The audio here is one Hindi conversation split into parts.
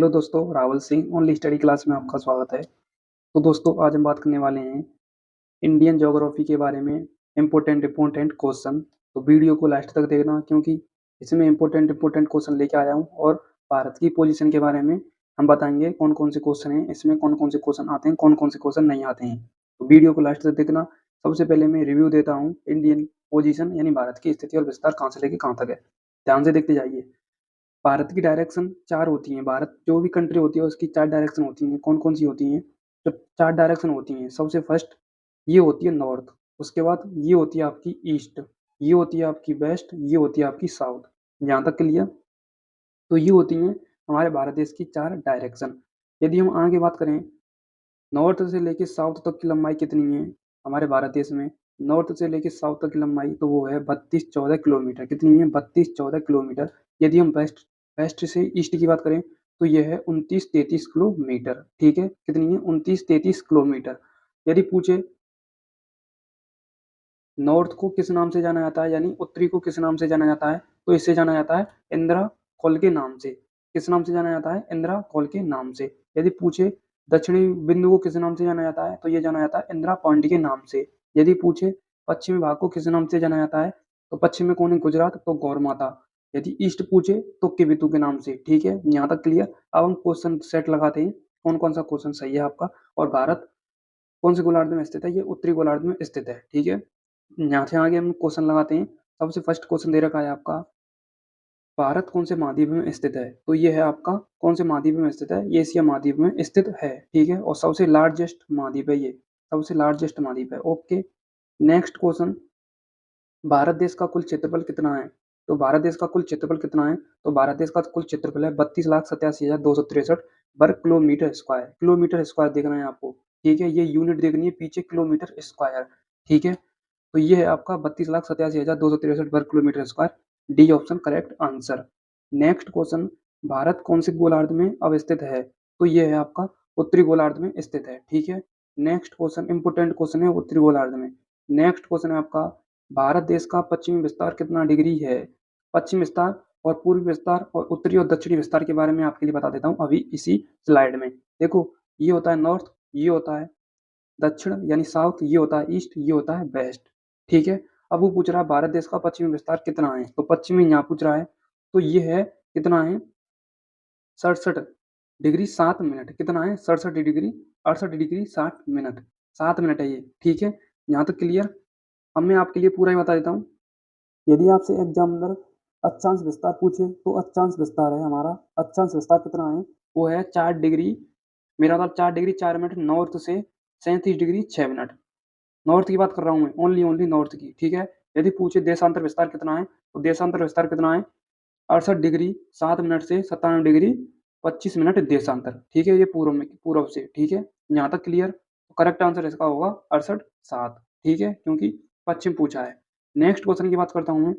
हेलो दोस्तों, Rawal Singh only study class में आपका स्वागत है। तो दोस्तों, आज हम बात करने वाले हैं इंडियन ज्योग्राफी के बारे में इम्पोर्टेंट क्वेश्चन। तो वीडियो को लास्ट तक देखना, क्योंकि इसमें इम्पोर्टेंट क्वेश्चन लेके आया हूँ और भारत की पोजीशन के बारे में हम बताएंगे कौन कौन से क्वेश्चन हैं, इसमें कौन कौन से क्वेश्चन आते हैं, कौन कौन से क्वेश्चन नहीं आते हैं। तो वीडियो को लास्ट तक देखना। सबसे पहले मैं रिव्यू देता हूँ इंडियन पोजीशन यानी भारत की स्थिति और विस्तार कहाँ से लेके कहाँ तक है। ध्यान से देखते जाइए। भारत की डायरेक्शन 4 होती हैं। भारत जो भी कंट्री होती है उसकी 4 डायरेक्शन होती हैं। कौन-कौन सी होती हैं? तो 4 डायरेक्शन होती हैं। सबसे फर्स्ट ये होती है नॉर्थ, उसके बाद ये होती है आपकी ईस्ट, ये होती है आपकी वेस्ट, ये होती है आपकी साउथ। यहाँ तक क्लियर? तो ये होती हैं हमारे भारत देश की 4 डायरेक्शन। यदि हम आगे बात करें नॉर्थ से लेके साउथ तक की लंबाई कितनी है हमारे भारत देश में? नॉर्थ से लेके साउथ तक की लंबाई तो वो है 32-14 किलोमीटर। कितनी है? 32-14 किलोमीटर। यदि हम वेस्ट वेस्ट से ईस्ट की बात करें तो यह है 29-33 किलोमीटर। ठीक है, कितनी है? 29-33 किलोमीटर। यदि पूछे नॉर्थ को किस नाम से जाना जाता है, यानी उत्तरी को किस नाम से जाना जाता है, तो इसे जाना जाता है इंदिरा कॉल के नाम से। किस नाम से जाना जाता है? इंदिरा कॉल के नाम से। यदि पूछे दक्षिणी बिंदु को किस नाम से जाना जाता है, तो ये जाना जाता है इंदिरा पॉइंट के नाम से। यदि पूछे पश्चिमी भाग को किस नाम से जाना जाता है, तो पश्चिम में कौन है? गुजरात, तो गौर माता। यदि ईस्ट पूछे तो केबितु के नाम से। ठीक है, यहाँ तक क्लियर। अब हम क्वेश्चन सेट लगाते हैं कौन कौन सा क्वेश्चन सही है आपका, और भारत कौन से गोलार्ध में स्थित है? ये उत्तरी गोलार्ध में स्थित है। ठीक है, यहाँ से आगे हम क्वेश्चन लगाते हैं। सबसे फर्स्ट क्वेश्चन दे रखा है आपका, भारत कौन से महाद्वीप में स्थित है? तो ये है आपका कौन से महाद्वीप में स्थित है? ये एशिया महाद्वीप में स्थित है। ठीक है, और सबसे लार्जेस्ट महाद्वीप है ये, सबसे लार्जेस्ट महाद्वीप है। ओके, नेक्स्ट क्वेश्चन, भारत देश का कुल क्षेत्रफल कितना है? तो भारत देश का कुल क्षेत्रफल कितना है? तो भारत देश का कुल क्षेत्रफल है 32,87,263 वर्ग किलोमीटर स्क्वायर। किलोमीटर स्क्वायर देखना है आपको। ठीक है, ये यूनिट देखनी है पीछे, किलोमीटर स्क्वायर। ठीक है, तो ये है आपका 32,87,263 वर्ग kilometre square. D option correct answer. Next question, Bharat कौन से गोलार्ध में अवस्थित है? तो ये है आपका उत्तरी गोलार्ध में स्थित है। ठीक है, नेक्स्ट क्वेश्चन इंपोर्टेंट क्वेश्चन है उत्तरी गोलार्ध में। नेक्स्ट क्वेश्चन है आपका, भारत देश का पश्चिमी विस्तार कितना डिग्री है? पश्चिम विस्तार और पूर्वी विस्तार और उत्तरी और दक्षिणी विस्तार के बारे में आपके लिए बता देता हूँ अभी इसी स्लाइड में। देखो, ये होता है नॉर्थ, ये होता है दक्षिण यानी साउथ, ये होता है ईस्ट, ये होता है वेस्ट। ठीक है, अब वो पूछ रहा है भारत देश का पश्चिमी विस्तार कितना है, तो पश्चिमी यहाँ पूछ रहा है, तो ये है कितना है? 67 डिग्री 7 मिनट। कितना है? 67 डिग्री 68 मिनट। 7 मिनट है ये। ठीक है, यहाँ तक क्लियर। अब मैं आपके लिए पूरा ही बता देता हूँ। यदि आपसे एग्जामिनर अक्षांश विस्तार पूछे तो अक्षांश विस्तार है हमारा, अक्षांश विस्तार कितना है? वो है 4 डिग्री, मेरा मतलब 4 डिग्री 4 मिनट नॉर्थ से 37 डिग्री 6 मिनट। नॉर्थ की बात कर रहा हूँ मैं, ओनली नॉर्थ की। ठीक है, यदि पूछे देशांतर विस्तार कितना है, तो देशांतर विस्तार कितना है? 68 डिग्री 7 मिनट से 97 डिग्री 25 मिनट देशांतर। ठीक है, ये पूर्व से। ठीक है, यहाँ तक क्लियर। करेक्ट आंसर इसका होगा 68 7। ठीक है, क्योंकि पश्चिम पूछा है। नेक्स्ट क्वेश्चन की बात करता हूँ मैं,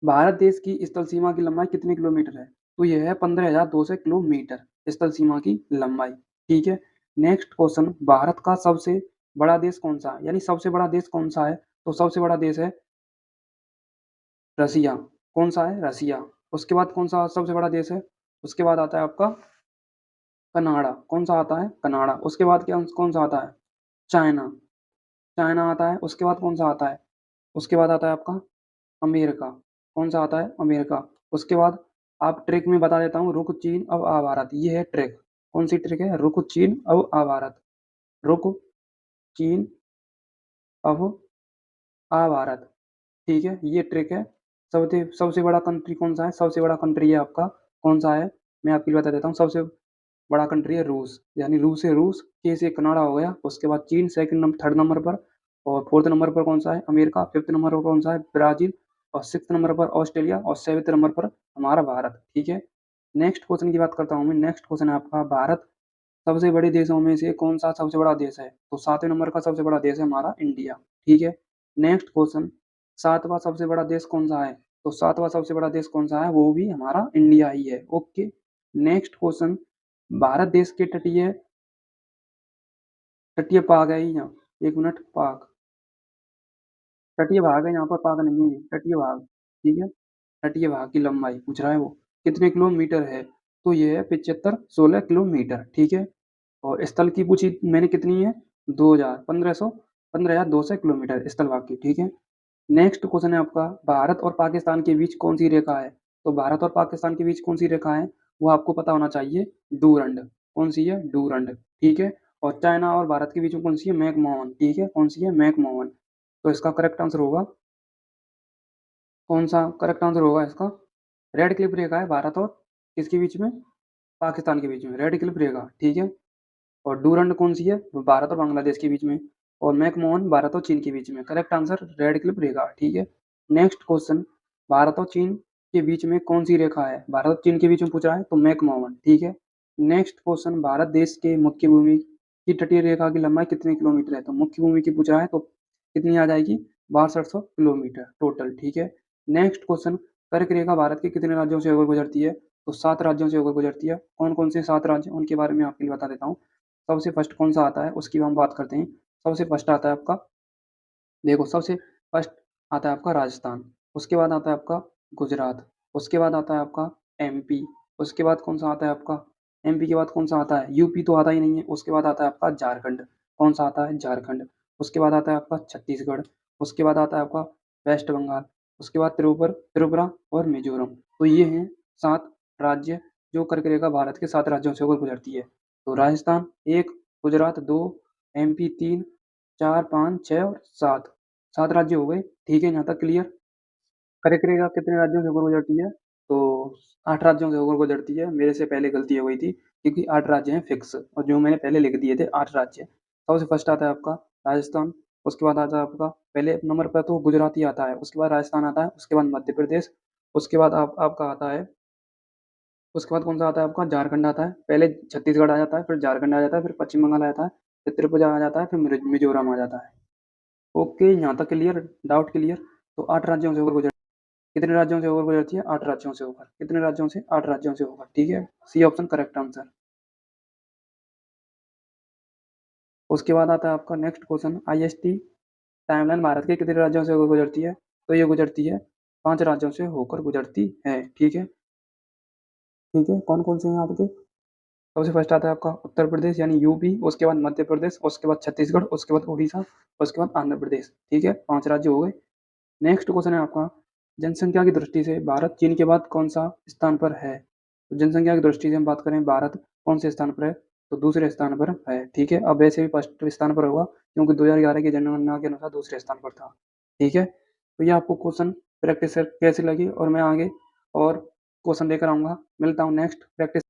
भारत देश की स्थल सीमा की लंबाई कितने किलोमीटर है? तो यह है 15,200 किलोमीटर स्थल सीमा की लंबाई। ठीक है, नेक्स्ट क्वेश्चन, भारत का सबसे बड़ा देश कौन सा है, यानी सबसे बड़ा देश कौन सा है? तो सबसे बड़ा देश है रसिया। कौन सा है? रसिया। उसके बाद कौन सा सबसे बड़ा देश है? उसके बाद आता है आपका कनाडा। कौन सा आता है? कनाडा। उसके बाद क्या कौन सा आता है? चाइना। चाइना आता है। उसके बाद कौन सा आता है? उसके बाद आता है आपका अमेरिका। कौन सा आता है? अमेरिका। उसके बाद आप ट्रिक में बता देता हूँ, रुक चीन अब आ भारत। ये है ट्रिक। कौन सी ट्रिक है? रुक चीन अब आ भारत। रुक चीन अब आ भारत। ठीक है, ये ट्रिक है। सबसे सबसे बड़ा कंट्री कौन सा है? सबसे बड़ा कंट्री है आपका कौन सा है? मैं आपके लिए बता देता हूँ। सबसे बड़ा कंट्री है रूस, यानी रूस है रूस, के से कनाडा हो गया। उसके बाद चीन सेकंड नंबर, थर्ड नंबर पर, और फोर्थ नंबर पर कौन सा है? अमेरिका। फिफ्थ नंबर पर कौन सा है? ब्राजील। और सिक्स नंबर पर ऑस्ट्रेलिया, और सेवेंथ नंबर पर हमारा भारत। ठीक है, नेक्स्ट क्वेश्चन की बात करता हूँ मैं। नेक्स्ट क्वेश्चन है आपका, भारत सबसे बड़े देशों में से कौन सा सबसे बड़ा देश है? तो 7वें नंबर का सबसे बड़ा देश है हमारा इंडिया। ठीक है, नेक्स्ट क्वेश्चन, सातवां सबसे बड़ा देश कौन सा है? तो सातवां सबसे बड़ा देश कौन सा है? वो भी हमारा इंडिया ही है। ओके, नेक्स्ट क्वेश्चन, भारत देश के तटीय तटीय भाग है यहाँ, एक मिनट, भाग, तटीय भाग है यहाँ पर, पाग नहीं है ये, तटीय भाग। ठीक है, तटीय भाग की लंबाई पूछ रहा है वो कितने किलोमीटर है? तो ये है 7516 किलोमीटर, ठीक है। और स्थल की पूछी मैंने कितनी है, 15,200 किलोमीटर स्थल भाग की, ठीक है। नेक्स्ट क्वेश्चन है आपका, भारत और पाकिस्तान के बीच कौन सी रेखा है। तो भारत और पाकिस्तान के बीच कौन सी रेखा है, वो आपको पता होना चाहिए, डूरंड। कौन सी है, डूरंड, ठीक है। और चाइना और भारत के बीच में कौन सी है, मैकमोहन, ठीक है। कौन सी है, मैकमोहन। तो इसका करेक्ट आंसर होगा, कौन सा करेक्ट आंसर होगा इसका, रेड क्लिफ रेखा है भारत और किसके बीच में, पाकिस्तान के बीच में, रेड क्लिफ रेखा, ठीक है। और डूरंड कौन सी है, वो भारत और बांग्लादेश के बीच में। और मैकमोहन भारत और चीन के बीच में। करेक्ट आंसर रेड क्लिफ रेखा, ठीक है। नेक्स्ट क्वेश्चन, भारत और चीन के बीच में कौन सी रेखा है, भारत और चीन के बीच में पूछ रहा है, तो मैकमोहन, ठीक है। नेक्स्ट क्वेश्चन, भारत देश के मुख्य भूमि की तटीय रेखा की लंबाई कितने किलोमीटर है। तो मुख्य भूमि की पूछ रहा है, तो कितनी आ जाएगी, 6200 किलोमीटर टोटल, ठीक है। नेक्स्ट क्वेश्चन, कर्क रेखा भारत के कितने राज्यों से होकर गुजरती है। तो 7 राज्यों से होकर गुजरती है। कौन कौन से 7 राज्य, उनके बारे में आपके लिए बता देता हूँ। सबसे फर्स्ट कौन सा आता है उसकी हम बात करते हैं। सबसे फर्स्ट आता है आपका, देखो सबसे फर्स्ट आता है आपका राजस्थान, उसके बाद आता है आपका गुजरात, उसके बाद आता है आपका एमपी, उसके बाद कौन सा आता है आपका, एमपी के बाद कौन सा आता है, यूपी तो आता ही नहीं है। उसके बाद आता है आपका झारखंड, कौन सा आता है, झारखंड। उसके बाद आता है आपका छत्तीसगढ़, उसके बाद आता है आपका वेस्ट बंगाल, उसके बाद त्रिपुरा और मिजोरम। तो ये हैं 7 राज्य जो कर्क रेखा भारत के 7 राज्यों से होकर गुजरती है। तो राजस्थान 1, गुजरात 2, एमपी 3, 4, 5, 6 और 7, 7 राज्य हो गए, ठीक है। यहाँ तक क्लियर। कर्क रेखा कितने राज्यों से होकर गुजरती है, तो 8 राज्यों से होकर गुजरती है। मेरे से पहले गलती हो गई थी, क्योंकि 8 राज्य हैं फिक्स, और जो मैंने पहले लिख दिए थे 8 राज्य। सबसे फर्स्ट आता है आपका राजस्थान, उसके बाद आता है आपका, पहले नंबर पर तो गुजरात ही आता है, उसके बाद राजस्थान आता है, उसके बाद मध्य प्रदेश, उसके बाद आपका आता है, उसके बाद कौन सा आता है आपका, झारखंड आता है। पहले छत्तीसगढ़ आ जाता है, फिर झारखंड आ जाता है, फिर पश्चिम बंगाल आ जाता है, फिर त्रिपुरा आ जाता है, फिर मिजोरम आ जाता है। ओके, यहाँ तक क्लियर, डाउट क्लियर। तो 8 राज्यों से होकर गुजर, कितने राज्यों से होकर गुजरती है, 8 राज्यों से होकर, कितने राज्यों से, 8 राज्यों से होकर, ठीक है। C option correct answer. उसके बाद आता है आपका next question, IST timeline Bharat के कितने राज्यों से होकर गुजरती है। तो ये गुजरती है 5 राज्यों से होकर गुजरती है, ठीक है। ठीक है, कौन कौन से हैं आपके, सबसे फर्स्ट आता है आपका उत्तर प्रदेश यानी यूपी, उसके बाद मध्य प्रदेश, उसके बाद छत्तीसगढ़, उसके बाद उड़ीसा, उसके बाद आंध्र प्रदेश, ठीक है। 5 राज्य हो गए। नेक्स्ट क्वेश्चन है आपका, जनसंख्या की दृष्टि से भारत चीन के बाद कौन सा स्थान पर है। तो जनसंख्या की दृष्टि से हम बात करें, भारत कौन से स्थान पर है, तो दूसरे स्थान पर है, ठीक है। अब वैसे भी फर्स्ट स्थान पर होगा, क्योंकि 2011 की जनगणना के अनुसार दूसरे स्थान पर था, ठीक है। तो ये आपको क्वेश्चन प्रैक्टिस कैसी लगी, और मैं आगे और क्वेश्चन लेकर आऊंगा। मिलता हूँ नेक्स्ट प्रैक्टिस।